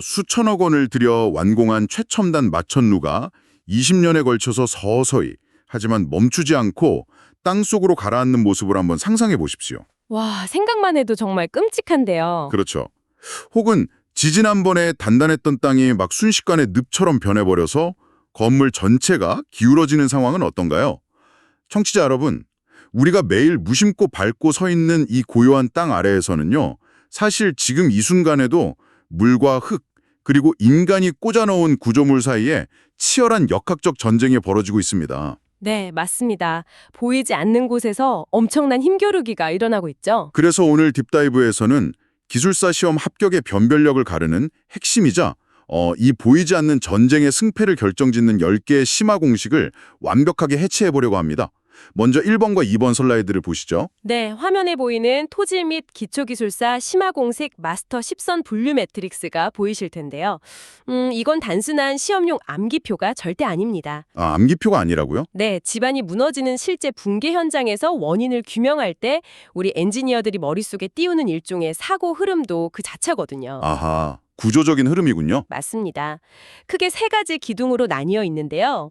수천억 원을 들여 완공한 최첨단 마천루가 20년에 걸쳐서 서서히 하지만 멈추지 않고 땅속으로 가라앉는 모습을 한번 상상해 보십시오. 와, 생각만 해도 정말 끔찍한데요. 그렇죠. 혹은 지진 한 번에 단단했던 땅이 막 순식간에 늪처럼 변해버려서 건물 전체가 기울어지는 상황은 어떤가요? 청취자 여러분, 우리가 매일 무심코 밟고 서 있는 이 고요한 땅 아래에서는요, 사실 지금 이 순간에도 물과 흙, 그리고 인간이 꽂아넣은 구조물 사이에 치열한 역학적 전쟁이 벌어지고 있습니다. 네, 맞습니다. 보이지 않는 곳에서 엄청난 힘겨루기가 일어나고 있죠. 그래서 오늘 딥다이브에서는 기술사 시험 합격의 변별력을 가르는 핵심이자 이 보이지 않는 전쟁의 승패를 결정짓는 10개의 심화 공식을 완벽하게 해체해보려고 합니다. 먼저 1번과 2번 슬라이드를 보시죠. 네, 화면에 보이는 토질 및 기초기술사 심화공식 마스터 10선 분류 매트릭스가 보이실 텐데요. 이건 단순한 시험용 암기표가 절대 아닙니다. 아, 암기표가 아니라고요? 네, 집안이 무너지는 실제 붕괴 현장에서 원인을 규명할 때 우리 엔지니어들이 머릿속에 띄우는 일종의 사고 흐름도 그 자체거든요. 아하, 구조적인 흐름이군요. 맞습니다. 크게 세 가지 기둥으로 나뉘어 있는데요.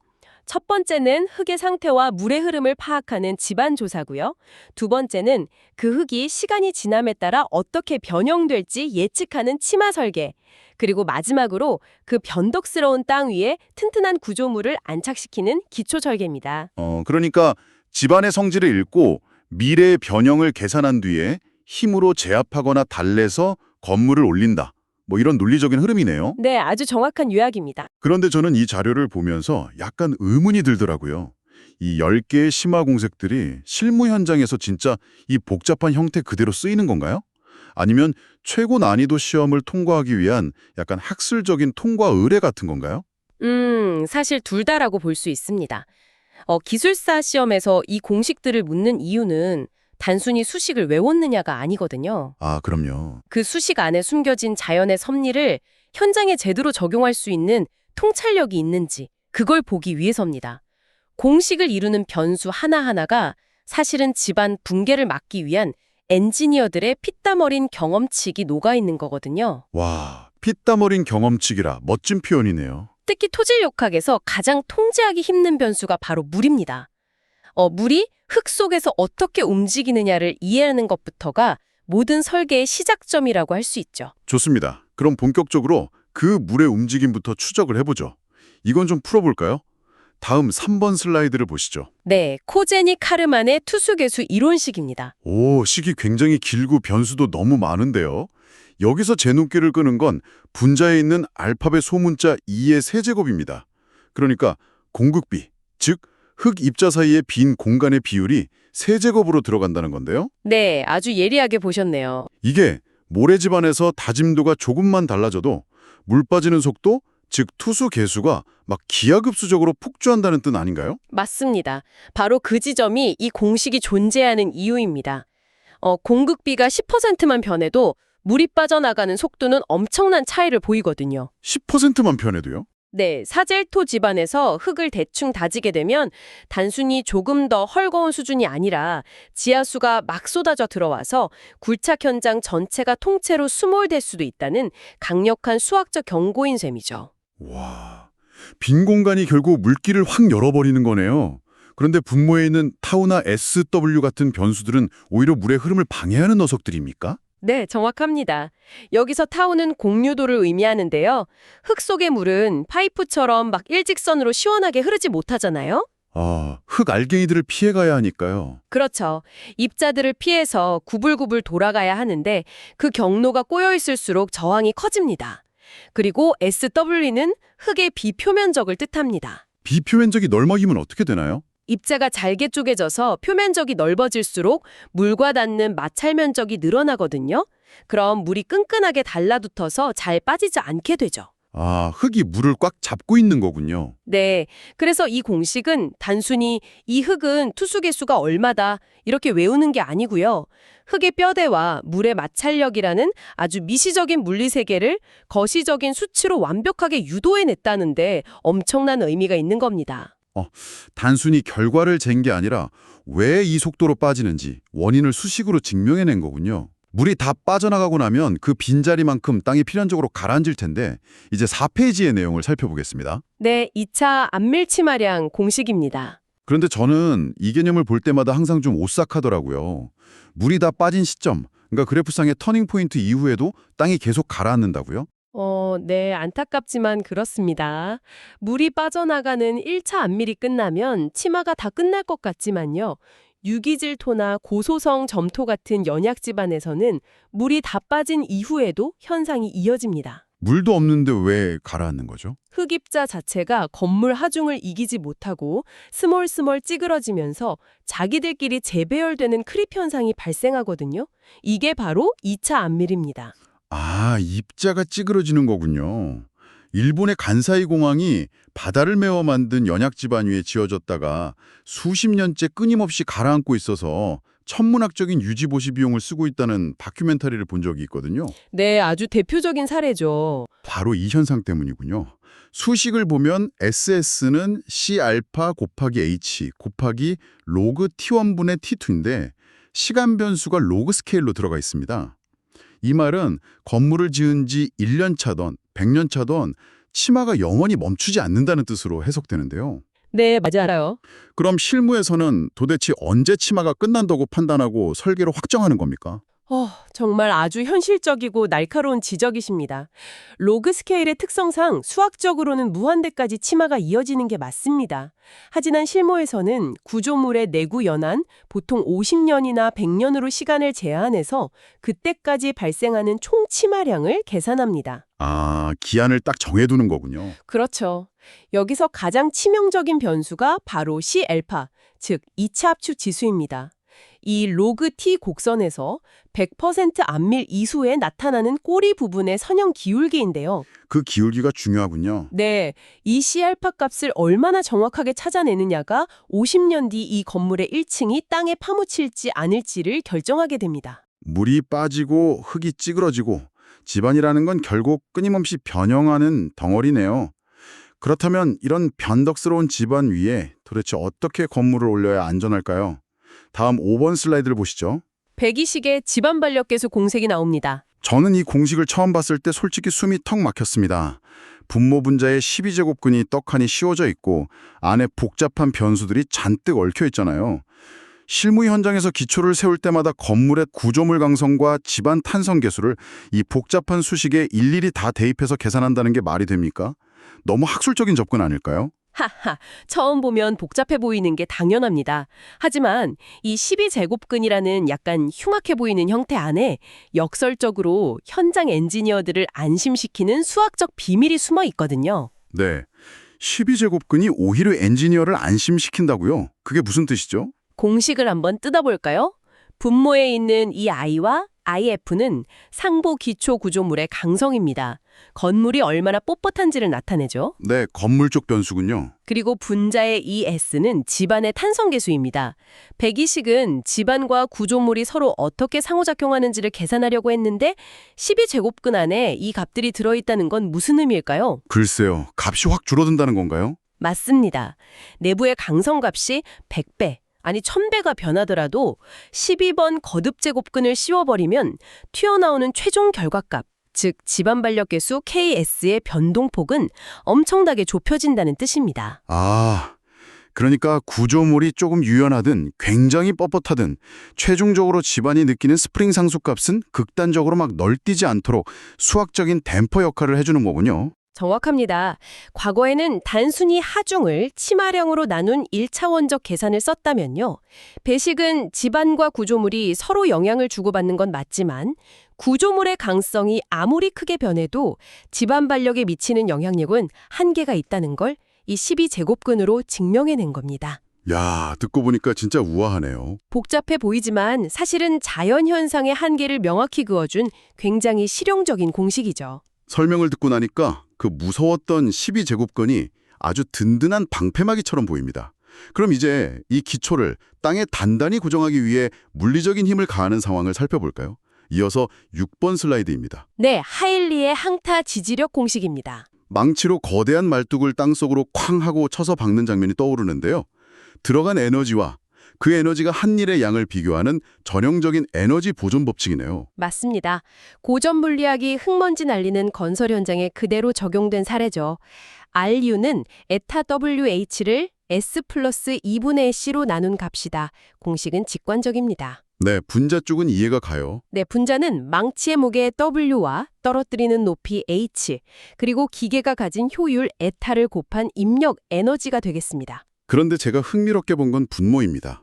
첫 번째는 흙의 상태와 물의 흐름을 파악하는 집안 조사고요. 두 번째는 그 흙이 시간이 지남에 따라 어떻게 변형될지 예측하는 치마 설계. 그리고 마지막으로 그 변덕스러운 땅 위에 튼튼한 구조물을 안착시키는 기초 설계입니다. 그러니까 집안의 성질을 읽고 미래의 변형을 계산한 뒤에 힘으로 제압하거나 달래서 건물을 올린다. 뭐 이런 논리적인 흐름이네요. 네, 아주 정확한 요약입니다. 그런데 저는 이 자료를 보면서 약간 의문이 들더라고요. 이 10개의 심화 공색들이 실무 현장에서 진짜 이 복잡한 형태 그대로 쓰이는 건가요? 아니면 최고 난이도 시험을 통과하기 위한 약간 학술적인 통과 의뢰 같은 건가요? 사실 둘 다라고 볼 수 있습니다. 기술사 시험에서 이 공식들을 묻는 이유는 단순히 수식을 외웠느냐가 아니거든요. 아, 그럼요. 그 수식 안에 숨겨진 자연의 섭리를 현장에 제대로 적용할 수 있는 통찰력이 있는지 그걸 보기 위해서입니다. 공식을 이루는 변수 하나하나가 사실은 집안 붕괴를 막기 위한 엔지니어들의 피땀 어린 경험칙이 녹아있는 거거든요. 와, 피땀 어린 경험칙이라 멋진 표현이네요. 특히 토질 역학에서 가장 통제하기 힘든 변수가 바로 물입니다. 물이 흙 속에서 어떻게 움직이느냐를 이해하는 것부터가 모든 설계의 시작점이라고 할 수 있죠. 좋습니다. 그럼 본격적으로 그 물의 움직임부터 추적을 해보죠. 이건 좀 풀어볼까요? 다음 3번 슬라이드를 보시죠. 네, 코제니 카르만의 투수계수 이론식입니다. 오, 식이 굉장히 길고 변수도 너무 많은데요. 여기서 제 눈길을 끄는 건 분자에 있는 알파벳 소문자 2의 세제곱입니다. 그러니까 공극비, 즉 흙 입자 사이의 빈 공간의 비율이 세제곱으로 들어간다는 건데요. 네, 아주 예리하게 보셨네요. 이게 모래 집안에서 다짐도가 조금만 달라져도 물 빠지는 속도, 즉 투수 개수가 막 기하급수적으로 폭주한다는 뜻 아닌가요? 맞습니다. 바로 그 지점이 이 공식이 존재하는 이유입니다. 공극비가 10%만 변해도 물이 빠져나가는 속도는 엄청난 차이를 보이거든요. 10%만 변해도요? 네, 사젤토 집안에서 흙을 대충 다지게 되면 단순히 조금 더 헐거운 수준이 아니라 지하수가 막 쏟아져 들어와서 굴착 현장 전체가 통째로 수몰될 수도 있다는 강력한 수학적 경고인 셈이죠. 와, 빈 공간이 결국 물길을 확 열어버리는 거네요. 그런데 분모에 있는 타우나 SW 같은 변수들은 오히려 물의 흐름을 방해하는 녀석들입니까? 네, 정확합니다. 여기서 타우는 공유도를 의미하는데요. 흙 속의 물은 파이프처럼 막 일직선으로 시원하게 흐르지 못하잖아요. 아, 흙 알갱이들을 피해가야 하니까요. 그렇죠. 입자들을 피해서 구불구불 돌아가야 하는데 그 경로가 꼬여 있을수록 저항이 커집니다. 그리고 SW는 흙의 비표면적을 뜻합니다. 비표면적이 널먹이면 어떻게 되나요? 입자가 잘게 쪼개져서 표면적이 넓어질수록 물과 닿는 마찰 면적이 늘어나거든요. 그럼 물이 끈끈하게 달라붙어서 잘 빠지지 않게 되죠. 아, 흙이 물을 꽉 잡고 있는 거군요. 네, 그래서 이 공식은 단순히 이 흙은 투수 개수가 얼마다 이렇게 외우는 게 아니고요. 흙의 뼈대와 물의 마찰력이라는 아주 미시적인 물리 세계를 거시적인 수치로 완벽하게 유도해냈다는데 엄청난 의미가 있는 겁니다. 단순히 결과를 잰 게 아니라 왜 이 속도로 빠지는지 원인을 수식으로 증명해낸 거군요. 물이 다 빠져나가고 나면 그 빈자리만큼 땅이 필연적으로 가라앉을 텐데 이제 4페이지의 내용을 살펴보겠습니다. 네, 2차 안밀치마량 공식입니다. 그런데 저는 이 개념을 볼 때마다 항상 좀 오싹하더라고요. 물이 다 빠진 시점, 그러니까 그래프상의 터닝 포인트 이후에도 땅이 계속 가라앉는다고요? 네, 안타깝지만 그렇습니다. 물이 빠져나가는 1차 안밀이 끝나면 치마가 다 끝날 것 같지만요. 유기질토나 고소성 점토 같은 연약 지반에서는 물이 다 빠진 이후에도 현상이 이어집니다. 물도 없는데 왜 가라앉는 거죠? 흙입자 자체가 건물 하중을 이기지 못하고 스멀스멀 찌그러지면서 자기들끼리 재배열되는 크립 현상이 발생하거든요. 이게 바로 2차 안밀입니다. 아, 입자가 찌그러지는 거군요. 일본의 간사이 공항이 바다를 메워 만든 연약 지반 위에 지어졌다가 수십 년째 끊임없이 가라앉고 있어서 천문학적인 유지 보시 비용을 쓰고 있다는 다큐멘터리를 본 적이 있거든요. 네, 아주 대표적인 사례죠. 바로 이 현상 때문이군요. 수식을 보면 SS는 C알파 곱하기 H 곱하기 로그 T1분의 T2인데 시간 변수가 로그 스케일로 들어가 있습니다. 이 말은 건물을 지은 지 1년 차던 100년 차던 치마가 영원히 멈추지 않는다는 뜻으로 해석되는데요. 네, 맞아요. 그럼 실무에서는 도대체 언제 치마가 끝난다고 판단하고 설계로 확정하는 겁니까? 정말 아주 현실적이고 날카로운 지적이십니다. 로그 스케일의 특성상 수학적으로는 무한대까지 치마가 이어지는 게 맞습니다. 하지만 실무에서는 구조물의 내구 연한 보통 50년이나 100년으로 시간을 제한해서 그때까지 발생하는 총 치마량을 계산합니다. 아, 기한을 딱 정해두는 거군요. 그렇죠. 여기서 가장 치명적인 변수가 바로 C알파, 즉 2차 압축 지수입니다. 이 로그 T 곡선에서 100% 안밀 이수에 나타나는 꼬리 부분의 선형 기울기인데요. 그 기울기가 중요하군요. 네, 이 C알파 값을 얼마나 정확하게 찾아내느냐가 50년 뒤 이 건물의 1층이 땅에 파묻힐지 않을지를 결정하게 됩니다. 물이 빠지고 흙이 찌그러지고 집안이라는 건 결국 끊임없이 변형하는 덩어리네요. 그렇다면 이런 변덕스러운 집안 위에 도대체 어떻게 건물을 올려야 안전할까요? 다음 5번 슬라이드를 보시죠. 배기식의 집안 반력계수 공식이 나옵니다. 저는 이 공식을 처음 봤을 때 솔직히 숨이 턱 막혔습니다. 분모 분자에 12제곱근이 떡하니 씌워져 있고 안에 복잡한 변수들이 잔뜩 얽혀 있잖아요. 실무 현장에서 기초를 세울 때마다 건물의 구조물 강성과 집안 탄성 계수를 이 복잡한 수식에 일일이 다 대입해서 계산한다는 게 말이 됩니까? 너무 학술적인 접근 아닐까요? 하하, 처음 보면 복잡해 보이는 게 당연합니다. 하지만 이 12제곱근이라는 약간 흉악해 보이는 형태 안에 역설적으로 현장 엔지니어들을 안심시키는 수학적 비밀이 숨어 있거든요. 네. 12제곱근이 오히려 엔지니어를 안심시킨다고요? 그게 무슨 뜻이죠? 공식을 한번 뜯어볼까요? 분모에 있는 이 I와 IF는 상부 기초 구조물의 강성입니다. 건물이 얼마나 뻣뻣한지를 나타내죠. 네, 건물 쪽 변수군요. 그리고 분자의 이 S는 집안의 탄성계수입니다. 배기식은 집안과 구조물이 서로 어떻게 상호작용하는지를 계산하려고 했는데 12제곱근 안에 이 값들이 들어있다는 건 무슨 의미일까요? 글쎄요, 값이 확 줄어든다는 건가요? 맞습니다. 내부의 강성값이 100배, 아니 1000배가 변하더라도 12번 거듭제곱근을 씌워버리면 튀어나오는 최종 결과값, 즉 집안 반력계수 KS의 변동폭은 엄청나게 좁혀진다는 뜻입니다. 아, 그러니까 구조물이 조금 유연하든 굉장히 뻣뻣하든 최종적으로 집안이 느끼는 스프링 상수값은 극단적으로 막 널뛰지 않도록 수학적인 댐퍼 역할을 해주는 거군요. 정확합니다. 과거에는 단순히 하중을 치마량으로 나눈 1차원적 계산을 썼다면요. 배식은 집안과 구조물이 서로 영향을 주고받는 건 맞지만 구조물의 강성이 아무리 크게 변해도 집안 반력에 미치는 영향력은 한계가 있다는 걸 이 12제곱근으로 증명해낸 겁니다. 야, 듣고 보니까 진짜 우아하네요. 복잡해 보이지만 사실은 자연현상의 한계를 명확히 그어준 굉장히 실용적인 공식이죠. 설명을 듣고 나니까 그 무서웠던 12제곱근이 아주 든든한 방패막이처럼 보입니다. 그럼 이제 이 기초를 땅에 단단히 고정하기 위해 물리적인 힘을 가하는 상황을 살펴볼까요? 이어서 6번 슬라이드입니다. 네, 하일리의 항타 지지력 공식입니다. 망치로 거대한 말뚝을 땅속으로 쾅 하고 쳐서 박는 장면이 떠오르는데요. 들어간 에너지와 그 에너지가 한 일의 양을 비교하는 전형적인 에너지 보존 법칙이네요. 맞습니다. 고전 물리학이 흙먼지 날리는 건설 현장에 그대로 적용된 사례죠. RU는 에타 WH를 S 플러스 2분의 C로 나눈 값이다. 공식은 직관적입니다. 네, 분자 쪽은 이해가 가요. 네, 분자는 망치의 무게 W와 떨어뜨리는 높이 H, 그리고 기계가 가진 효율 에타를 곱한 입력 에너지가 되겠습니다. 그런데 제가 흥미롭게 본 건 분모입니다.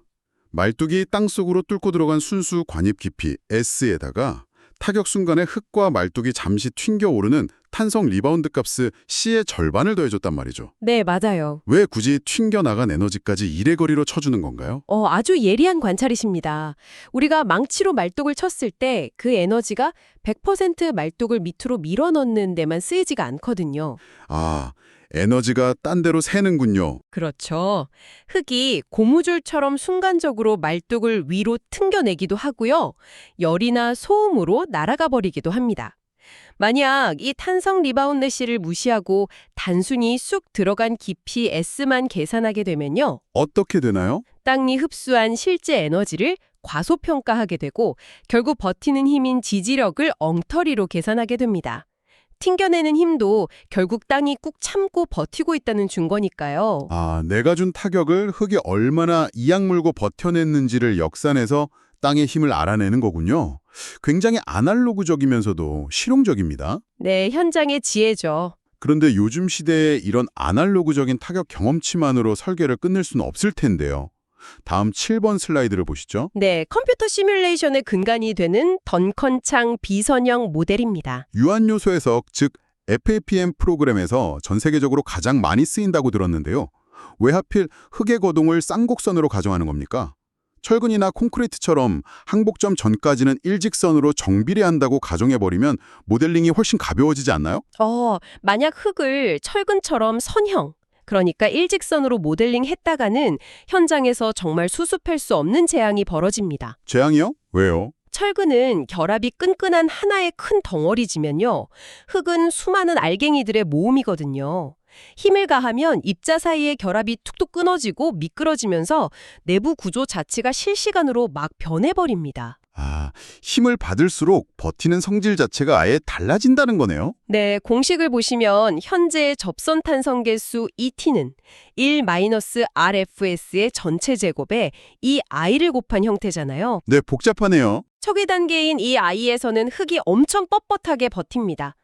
말뚝이 땅속으로 뚫고 들어간 순수 관입 깊이 S에다가 타격 순간에 흙과 말뚝이 잠시 튕겨 오르는 탄성 리바운드 값을 C의 절반을 더해줬단 말이죠. 네, 맞아요. 왜 굳이 튕겨나간 에너지까지 1의 거리로 쳐주는 건가요? 아주 예리한 관찰이십니다. 우리가 망치로 말뚝을 쳤을 때 그 에너지가 100% 말뚝을 밑으로 밀어넣는 데만 쓰이지가 않거든요. 아, 에너지가 딴 데로 새는군요. 그렇죠. 흙이 고무줄처럼 순간적으로 말뚝을 위로 튕겨내기도 하고요. 열이나 소음으로 날아가 버리기도 합니다. 만약 이 탄성 리바운드 C를 무시하고 단순히 쑥 들어간 깊이 S만 계산하게 되면요. 어떻게 되나요? 땅이 흡수한 실제 에너지를 과소평가하게 되고 결국 버티는 힘인 지지력을 엉터리로 계산하게 됩니다. 튕겨내는 힘도 결국 땅이 꾹 참고 버티고 있다는 증거니까요. 아, 내가 준 타격을 흙이 얼마나 이악 물고 버텨냈는지를 역산해서 땅의 힘을 알아내는 거군요. 굉장히 아날로그적이면서도 실용적입니다. 네, 현장의 지혜죠. 그런데 요즘 시대에 이런 아날로그적인 타격 경험치만으로 설계를 끝낼 수는 없을 텐데요. 다음 7번 슬라이드를 보시죠. 네, 컴퓨터 시뮬레이션의 근간이 되는 던컨창 비선형 모델입니다. 유한요소 해석, 즉 FAPM 프로그램에서 전 세계적으로 가장 많이 쓰인다고 들었는데요. 왜 하필 흙의 거동을 쌍곡선으로 가정하는 겁니까? 철근이나 콘크리트처럼 항복점 전까지는 일직선으로 정비례한다고 가정해버리면 모델링이 훨씬 가벼워지지 않나요? 만약 흙을 철근처럼 선형, 그러니까 일직선으로 모델링 했다가는 현장에서 정말 수습할 수 없는 재앙이 벌어집니다. 재앙이요? 왜요? 철근은 결합이 끈끈한 하나의 큰 덩어리지면요. 흙은 수많은 알갱이들의 모음이거든요. 힘을 가하면 입자 사이의 결합이 툭툭 끊어지고 미끄러지면서 내부 구조 자체가 실시간으로 막 변해버립니다. 아, 힘을 받을수록 버티는 성질 자체가 아예 달라진다는 거네요. 네, 공식을 보시면 현재의 접선 탄성 개수 ET는 1-RFS의 전체 제곱에 이 I를 곱한 형태잖아요. 네, 복잡하네요. 초기 단계인 이 I에서는 흙이 엄청 뻣뻣하게 버팁니다.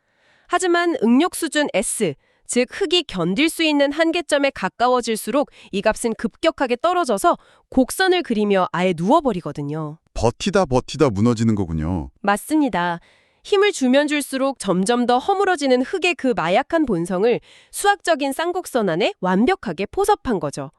하지만 응력 수준 S, 즉 흙이 견딜 수 있는 한계점에 가까워질수록 이 값은 급격하게 떨어져서 곡선을 그리며 아예 누워버리거든요. 버티다 무너지는 거군요. 맞습니다. 힘을 주면 줄수록 점점 더 허물어지는 흙의 그 마약한 본성을 수학적인 쌍곡선 안에 완벽하게 포섭한 거죠.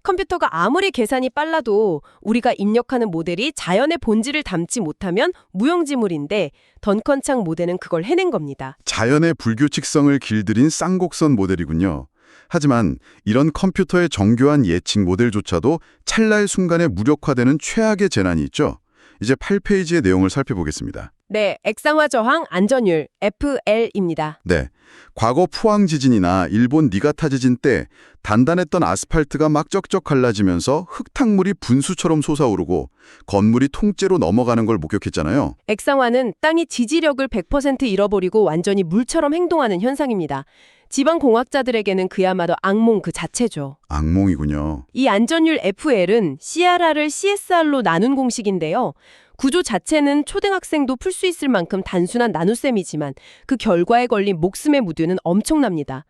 컴퓨터가 아무리 계산이 빨라도 우리가 입력하는 모델이 자연의 본질을 담지 못하면 무용지물인데 던컨창 모델은 그걸 해낸 겁니다. 자연의 불규칙성을 길들인 쌍곡선 모델이군요. 하지만 이런 컴퓨터의 정교한 예측 모델조차도 찰나의 순간에 무력화되는 최악의 재난이 있죠. 이제 8페이지의 내용을 살펴보겠습니다. 네, 액상화 저항 안전율 FL입니다. 네, 과거 포항 지진이나 일본 니가타 지진 때 단단했던 아스팔트가 막 쩍쩍 갈라지면서 흙탕물이 분수처럼 솟아오르고 건물이 통째로 넘어가는 걸 목격했잖아요. 액상화는 땅이 지지력을 100% 잃어버리고 완전히 물처럼 행동하는 현상입니다. 지방공학자들에게는 그야말로 악몽 그 자체죠. 악몽이군요. 이 안전율 FL은 CRR을 CSR로 나눈 공식인데요. 구조 자체는 초등학생도 풀 수 있을 만큼 단순한 나눗셈이지만 그 결과에 걸린 목숨의 무게는 엄청납니다.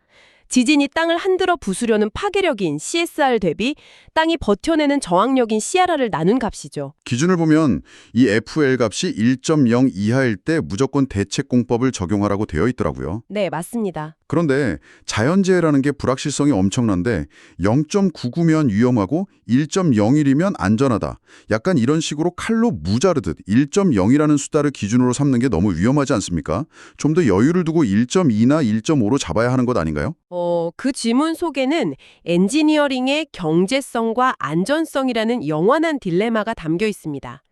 지진이 땅을 흔들어 부수려는 파괴력인 CSR 대비 땅이 버텨내는 저항력인 CRR을 나눈 값이죠. 기준을 보면 이 FL 값이 1.0 이하일 때 무조건 대책공법을 적용하라고 되어 있더라고요. 네, 맞습니다. 그런데 자연재해라는 게 불확실성이 엄청난데 0.99면 위험하고 1.01이면 안전하다. 약간 이런 식으로 칼로 무자르듯 1.0이라는 숫자를 기준으로 삼는 게 너무 위험하지 않습니까? 좀 더 여유를 두고 1.2나 1.5로 잡아야 하는 것 아닌가요? 그 지문 속에는 엔지니어링의 경제성과 안전성이라는 영원한 딜레마가 담겨 있습니다.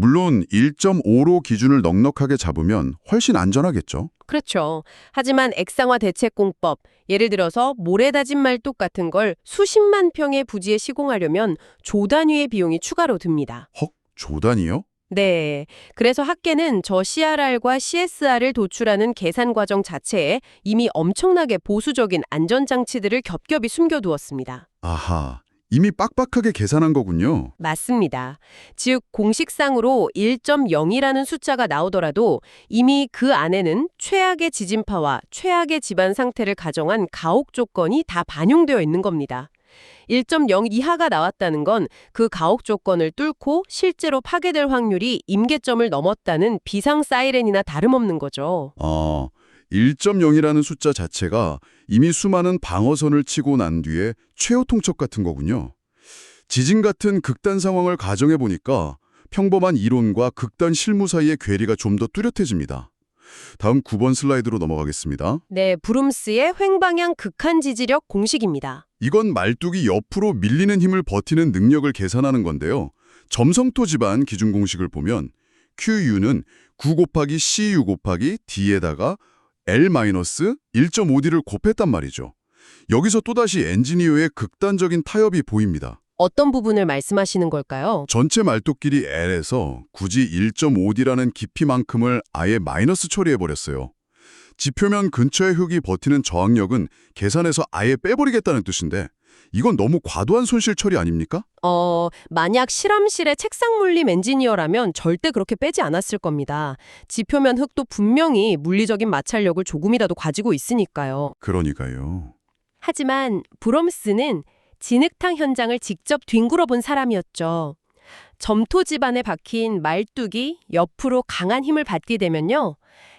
물론 1.5로 기준을 넉넉하게 잡으면 훨씬 안전하겠죠. 그렇죠. 하지만 액상화 대책공법, 예를 들어서 모래 다진 말뚝 같은 걸 수십만 평의 부지에 시공하려면 조 단위의 비용이 추가로 듭니다. 헉, 조단이요? 네. 그래서 학계는 저 CRR과 CSR을 도출하는 계산 과정 자체에 이미 엄청나게 보수적인 안전장치들을 겹겹이 숨겨두었습니다. 아하, 이미 빡빡하게 계산한 거군요. 맞습니다. 즉, 공식상으로 1.0이라는 숫자가 나오더라도 이미 그 안에는 최악의 지진파와 최악의 집안 상태를 가정한 가혹 조건이 다 반영되어 있는 겁니다. 1.0 이하가 나왔다는 건 그 가혹 조건을 뚫고 실제로 파괴될 확률이 임계점을 넘었다는 비상 사이렌이나 다름없는 거죠. 1.0이라는 숫자 자체가 이미 수많은 방어선을 치고 난 뒤에 최후 통첩 같은 거군요. 지진 같은 극단 상황을 가정해 보니까 평범한 이론과 극단 실무 사이의 괴리가 좀 더 뚜렷해집니다. 다음 9번 슬라이드로 넘어가겠습니다. 네, 브룸스의 횡방향 극한 지지력 공식입니다. 이건 말뚝이 옆으로 밀리는 힘을 버티는 능력을 계산하는 건데요. 점성토 집안 기준 공식을 보면 QU는 9 곱하기 CU 곱하기 D에다가 L-1.5D를 곱했단 말이죠. 여기서 또다시 엔지니어의 극단적인 타협이 보입니다. 어떤 부분을 말씀하시는 걸까요? 전체 말뚝 길이 L에서 굳이 1.5D라는 깊이만큼을 아예 마이너스 처리해버렸어요. 지표면 근처의 흙이 버티는 저항력은 계산해서 아예 빼버리겠다는 뜻인데 이건 너무 과도한 손실 처리 아닙니까? 만약 실험실의 책상 물림 엔지니어라면 절대 그렇게 빼지 않았을 겁니다. 지표면 흙도 분명히 물리적인 마찰력을 조금이라도 가지고 있으니까요. 그러니까요. 하지만 브롬스는 진흙탕 현장을 직접 뒹굴어 본 사람이었죠. 점토 집안에 박힌 말뚝이 옆으로 강한 힘을 받게 되면요.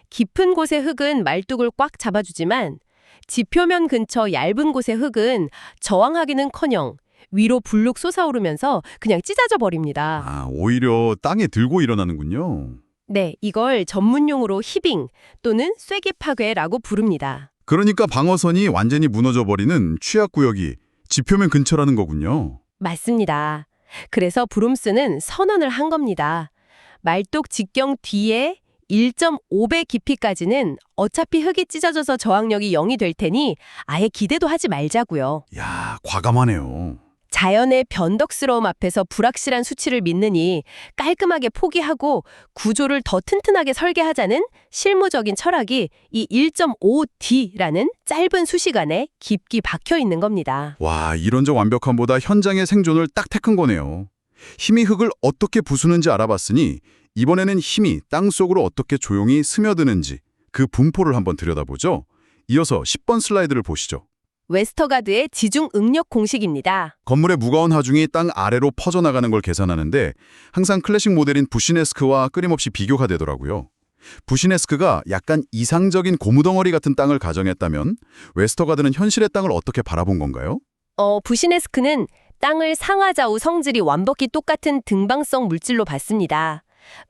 깊은 곳의 흙은 말뚝을 꽉 잡아주지만 지표면 근처 얇은 곳의 흙은 저항하기는커녕 위로 불룩 솟아오르면서 그냥 찢어져 버립니다. 오히려 땅에 들고 일어나는군요. 네, 이걸 전문용어로 히빙 또는 쐐기 파괴라고 부릅니다. 그러니까 방어선이 완전히 무너져버리는 취약구역이 지표면 근처라는 거군요. 맞습니다. 그래서 브룸스는 선언을 한 겁니다. 말뚝 직경 뒤에 1.5배 깊이까지는 어차피 흙이 찢어져서 저항력이 0이 될 테니 아예 기대도 하지 말자고요. 야, 과감하네요. 자연의 변덕스러움 앞에서 불확실한 수치를 믿느니 깔끔하게 포기하고 구조를 더 튼튼하게 설계하자는 실무적인 철학이 이 1.5D라는 짧은 수식안에 깊이 박혀 있는 겁니다. 와, 이론적 완벽함보다 현장의 생존을 딱 택한 거네요. 힘이 흙을 어떻게 부수는지 알아봤으니 이번에는 힘이 땅속으로 어떻게 조용히 스며드는지 그 분포를 한번 들여다보죠. 이어서 10번 슬라이드를 보시죠. 웨스터가드의 지중 응력 공식입니다. 건물의 무거운 하중이 땅 아래로 퍼져나가는 걸 계산하는데 항상 클래식 모델인 부시네스크와 끊임없이 비교가 되더라고요. 부시네스크가 약간 이상적인 고무덩어리 같은 땅을 가정했다면 웨스터가드는 현실의 땅을 어떻게 바라본 건가요? 부시네스크는 땅을 상하좌우 성질이 완벽히 똑같은 등방성 물질로 봤습니다.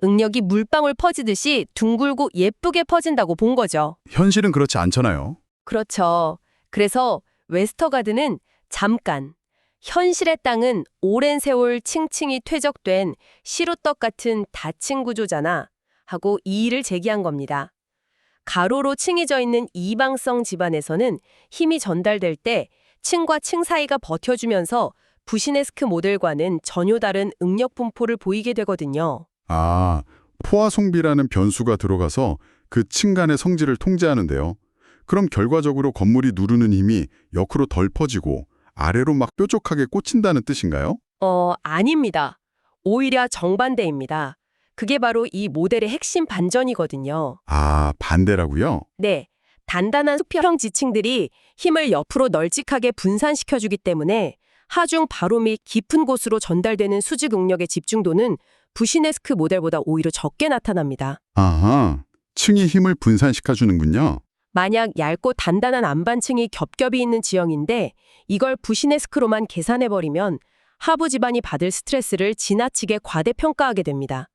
응력이 물방울 퍼지듯이 둥글고 예쁘게 퍼진다고 본 거죠. 현실은 그렇지 않잖아요. 그렇죠. 그래서 웨스터가드는 잠깐 현실의 땅은 오랜 세월 층층이 퇴적된 시루떡 같은 닫힌 구조잖아 하고 이의를 제기한 겁니다. 가로로 층이져 있는 이방성 집안에서는 힘이 전달될 때 층과 층 사이가 버텨주면서 부시네스크 모델과는 전혀 다른 응력 분포를 보이게 되거든요. 포화송비라는 변수가 들어가서 그 층 간의 성질을 통제하는데요. 그럼 결과적으로 건물이 누르는 힘이 역으로 덜 퍼지고 아래로 막 뾰족하게 꽂힌다는 뜻인가요? 아닙니다. 오히려 정반대입니다. 그게 바로 이 모델의 핵심 반전이거든요. 반대라고요? 네, 단단한 수평형 지층들이 힘을 옆으로 널찍하게 분산시켜주기 때문에 하중 바로 밑 깊은 곳으로 전달되는 수직 응력의 집중도는 부시네스크 모델보다 오히려 적게 나타납니다. 층이 힘을 분산시켜주는군요. 만약 얇고 단단한 안반층이 겹겹이 있는 지형인데 이걸 부시네스크로만 계산해버리면 하부 집안이 받을 스트레스를 지나치게 과대평가하게 됩니다.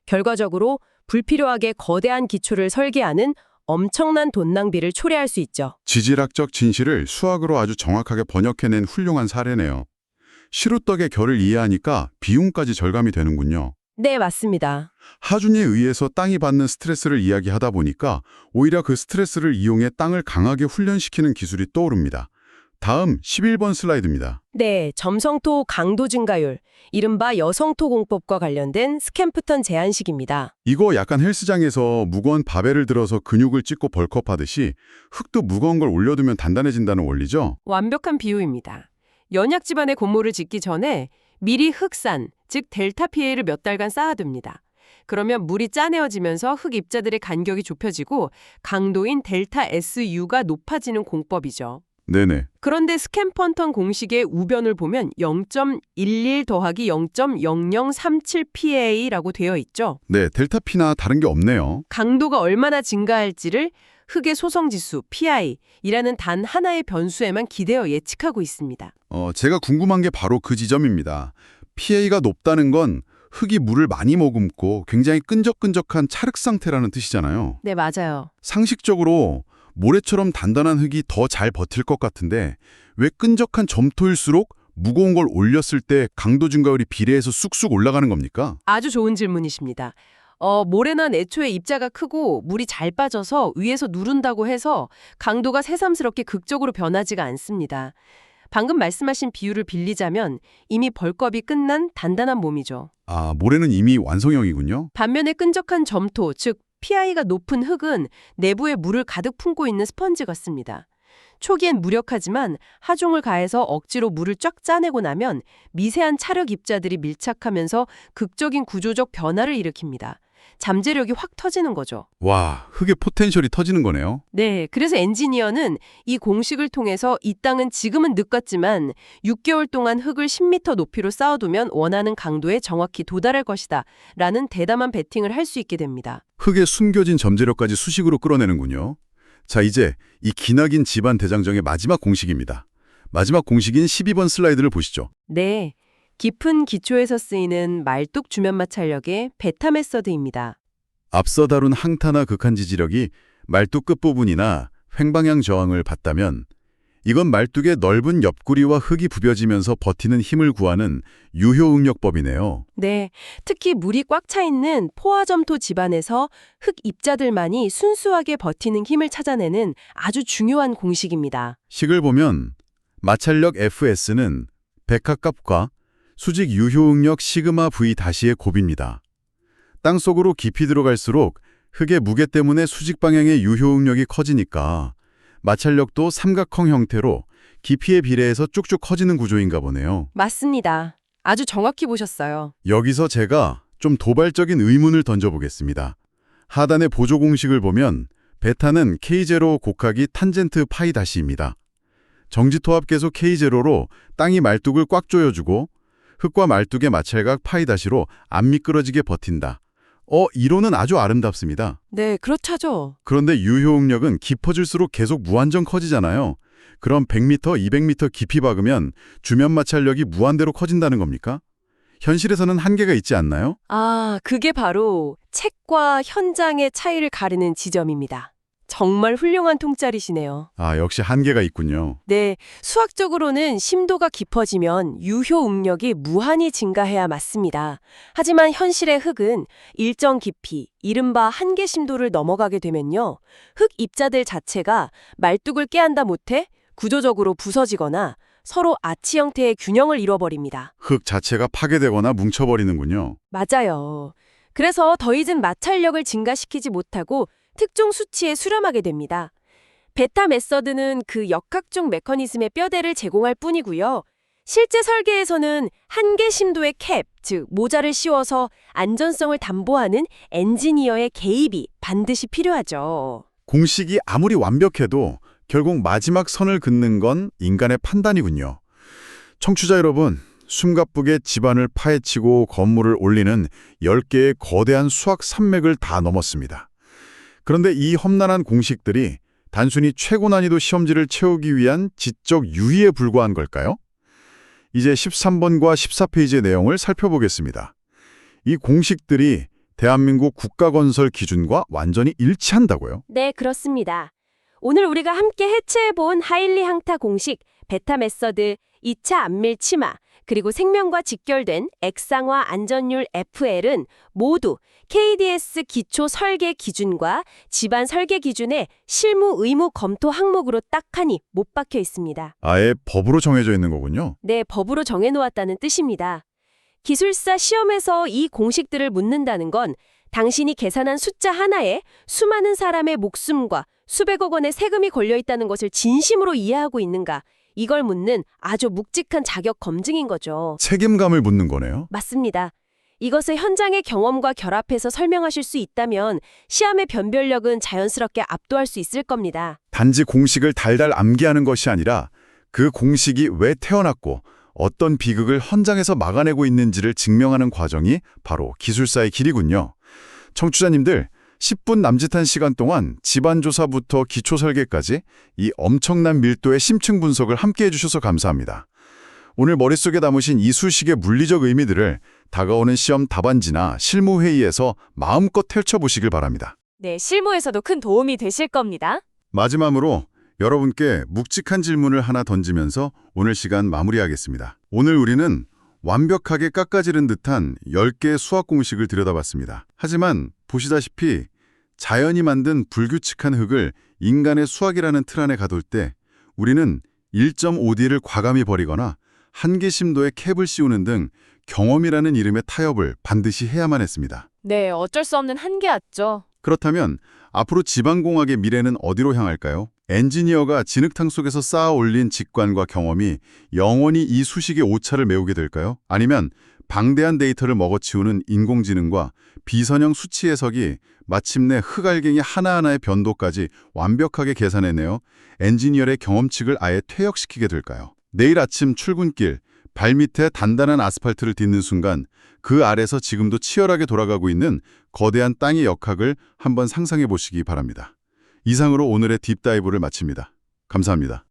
결과적으로 불필요하게 거대한 기초를 설계하는 엄청난 돈 낭비를 초래할 수 있죠. 지질학적 진실을 수학으로 아주 정확하게 번역해낸 훌륭한 사례네요. 시루떡의 결을 이해하니까 비용까지 절감이 되는군요. 네, 맞습니다. 하준에 의해서 땅이 받는 스트레스를 이야기하다 보니까 오히려 그 스트레스를 이용해 땅을 강하게 훈련시키는 기술이 떠오릅니다. 다음 11번 슬라이드입니다. 네, 점성토 강도 증가율, 이른바 여성토 공법과 관련된 스캠프턴 제한식입니다. 이거 약간 헬스장에서 무거운 바벨을 들어서 근육을 찢고 벌크업하듯이 흙도 무거운 걸 올려두면 단단해진다는 원리죠? 완벽한 비유입니다. 연약 지반의 고무를 짓기 전에 미리 흙산, 즉 델타 PA를 몇 달간 쌓아둡니다. 그러면 물이 짜내어지면서 흙 입자들의 간격이 좁혀지고 강도인 델타 SU가 높아지는 공법이죠. 네네. 그런데 스캠펀턴 공식의 우변을 보면 0.11 더하기 0.0037 PA라고 되어 있죠. 네, 델타 P나 다른 게 없네요. 강도가 얼마나 증가할지를 흙의 소성지수 PI이라는 단 하나의 변수에만 기대어 예측하고 있습니다. 제가 궁금한 게 바로 그 지점입니다. PA가 높다는 건 흙이 물을 많이 머금고 굉장히 끈적끈적한 찰흙 상태라는 뜻이잖아요. 네, 맞아요. 상식적으로 모래처럼 단단한 흙이 더 잘 버틸 것 같은데 왜 끈적한 점토일수록 무거운 걸 올렸을 때 강도 증가율이 비례해서 쑥쑥 올라가는 겁니까? 아주 좋은 질문이십니다. 모래는 애초에 입자가 크고 물이 잘 빠져서 위에서 누른다고 해서 강도가 새삼스럽게 극적으로 변하지가 않습니다. 방금 말씀하신 비유를 빌리자면 이미 벌껍이 끝난 단단한 몸이죠. 아, 모래는 이미 완성형이군요. 반면에 끈적한 점토, 즉 PI가 높은 흙은 내부에 물을 가득 품고 있는 스펀지 같습니다. 초기엔 무력하지만 하중을 가해서 억지로 물을 쫙 짜내고 나면 미세한 찰흙 입자들이 밀착하면서 극적인 구조적 변화를 일으킵니다. 잠재력이 확 터지는 거죠. 와, 흙의 포텐셜이 터지는 거네요. 네, 그래서 엔지니어는 이 공식을 통해서 이 땅은 지금은 늦었지만 6개월 동안 흙을 10m 높이로 쌓아두면 원하는 강도에 정확히 도달할 것이다 라는 대담한 베팅을 할 수 있게 됩니다. 흙에 숨겨진 점재력까지 수식으로 끌어내는군요. 자, 이제 이 기나긴 집안 대장정의 마지막 공식입니다. 마지막 공식인 12번 슬라이드를 보시죠. 네, 깊은 기초에서 쓰이는 말뚝 주면 마찰력의 베타 메서드입니다. 앞서 다룬 항타나 극한 지지력이 말뚝 끝부분이나 횡방향 저항을 받다면 이건 말뚝의 넓은 옆구리와 흙이 부벼지면서 버티는 힘을 구하는 유효응력법이네요. 네, 특히 물이 꽉 차 있는 포화점토 집안에서 흙 입자들만이 순수하게 버티는 힘을 찾아내는 아주 중요한 공식입니다. 식을 보면 마찰력 Fs는 백합값과 수직 유효응력 시그마 V 다시의 곱입니다. 땅속으로 깊이 들어갈수록 흙의 무게 때문에 수직 방향의 유효응력이 커지니까 마찰력도 삼각형 형태로 깊이에 비례해서 쭉쭉 커지는 구조인가 보네요. 맞습니다. 아주 정확히 보셨어요. 여기서 제가 좀 도발적인 의문을 던져보겠습니다. 하단의 보조 공식을 보면 베타는 K0 곱하기 탄젠트 파이 다시입니다. 정지토합 계속 K0로 땅이 말뚝을 꽉 조여주고 흙과 말뚝의 마찰각 파이 다시로 안 미끄러지게 버틴다. 이론은 아주 아름답습니다. 네, 그렇죠. 그런데 유효응력은 깊어질수록 계속 무한정 커지잖아요. 그럼 100m, 200m 깊이 박으면 주면 마찰력이 무한대로 커진다는 겁니까? 현실에서는 한계가 있지 않나요? 아, 그게 바로 책과 현장의 차이를 가르는 지점입니다. 정말 훌륭한 통짜리시네요. 아, 역시 한계가 있군요. 네, 수학적으로는 심도가 깊어지면 유효 응력이 무한히 증가해야 맞습니다. 하지만 현실의 흙은 일정 깊이, 이른바 한계 심도를 넘어가게 되면요. 흙 입자들 자체가 말뚝을 깨한다 못해 구조적으로 부서지거나 서로 아치 형태의 균형을 잃어버립니다. 흙 자체가 파괴되거나 뭉쳐버리는군요. 맞아요. 그래서 더 이상 마찰력을 증가시키지 못하고 특정 수치에 수렴하게 됩니다. 베타 메서드는 그 역학적 메커니즘의 뼈대를 제공할 뿐이고요. 실제 설계에서는 한계 심도의 캡, 즉 모자를 씌워서 안전성을 담보하는 엔지니어의 개입이 반드시 필요하죠. 공식이 아무리 완벽해도 결국 마지막 선을 긋는 건 인간의 판단이군요. 청취자 여러분, 숨가쁘게 집안을 파헤치고 건물을 올리는 10개의 거대한 수학 산맥을 다 넘었습니다. 그런데 이 험난한 공식들이 단순히 최고 난이도 시험지를 채우기 위한 지적 유의에 불과한 걸까요? 이제 13번과 14페이지의 내용을 살펴보겠습니다. 이 공식들이 대한민국 국가건설 기준과 완전히 일치한다고요? 네, 그렇습니다. 오늘 우리가 함께 해체해본 하일리 항타 공식, 베타 메서드, 2차 안밀 치마, 그리고 생명과 직결된 액상화 안전율 FL은 모두 KDS 기초 설계 기준과 집안 설계 기준의 실무 의무 검토 항목으로 딱하니 못 박혀 있습니다. 아예 법으로 정해져 있는 거군요. 네, 법으로 정해놓았다는 뜻입니다. 기술사 시험에서 이 공식들을 묻는다는 건 당신이 계산한 숫자 하나에 수많은 사람의 목숨과 수백억 원의 세금이 걸려 있다는 것을 진심으로 이해하고 있는가, 이걸 묻는 아주 묵직한 자격 검증인 거죠. 책임감을 묻는 거네요. 맞습니다. 이것을 현장의 경험과 결합해서 설명하실 수 있다면 시험의 변별력은 자연스럽게 압도할 수 있을 겁니다. 단지 공식을 달달 암기하는 것이 아니라 그 공식이 왜 태어났고 어떤 비극을 현장에서 막아내고 있는지를 증명하는 과정이 바로 기술사의 길이군요. 청취자님들, 10분 남짓한 시간 동안 집안조사부터 기초설계까지 이 엄청난 밀도의 심층 분석을 함께해 주셔서 감사합니다. 오늘 머릿속에 담으신 이 수식의 물리적 의미들을 다가오는 시험 답안지나 실무회의에서 마음껏 펼쳐보시길 바랍니다. 네, 실무에서도 큰 도움이 되실 겁니다. 마지막으로 여러분께 묵직한 질문을 하나 던지면서 오늘 시간 마무리하겠습니다. 오늘 우리는 완벽하게 깎아지른 듯한 10개의 수학 공식을 들여다봤습니다. 하지만 보시다시피 자연이 만든 불규칙한 흙을 인간의 수학이라는 틀 안에 가둘 때 우리는 1.5D를 과감히 버리거나 한계심도에 캡을 씌우는 등 경험이라는 이름의 타협을 반드시 해야만 했습니다. 네, 어쩔 수 없는 한계였죠. 그렇다면 앞으로 지방공학의 미래는 어디로 향할까요? 엔지니어가 진흙탕 속에서 쌓아 올린 직관과 경험이 영원히 이 수식의 오차를 메우게 될까요? 아니면 방대한 데이터를 먹어치우는 인공지능과 비선형 수치 해석이 마침내 흙알갱이 하나하나의 변도까지 완벽하게 계산해내어 엔지니어의 경험칙을 아예 퇴역시키게 될까요? 내일 아침 출근길, 발밑에 단단한 아스팔트를 딛는 순간 그 아래서 지금도 치열하게 돌아가고 있는 거대한 땅의 역학을 한번 상상해 보시기 바랍니다. 이상으로 오늘의 딥다이브를 마칩니다. 감사합니다.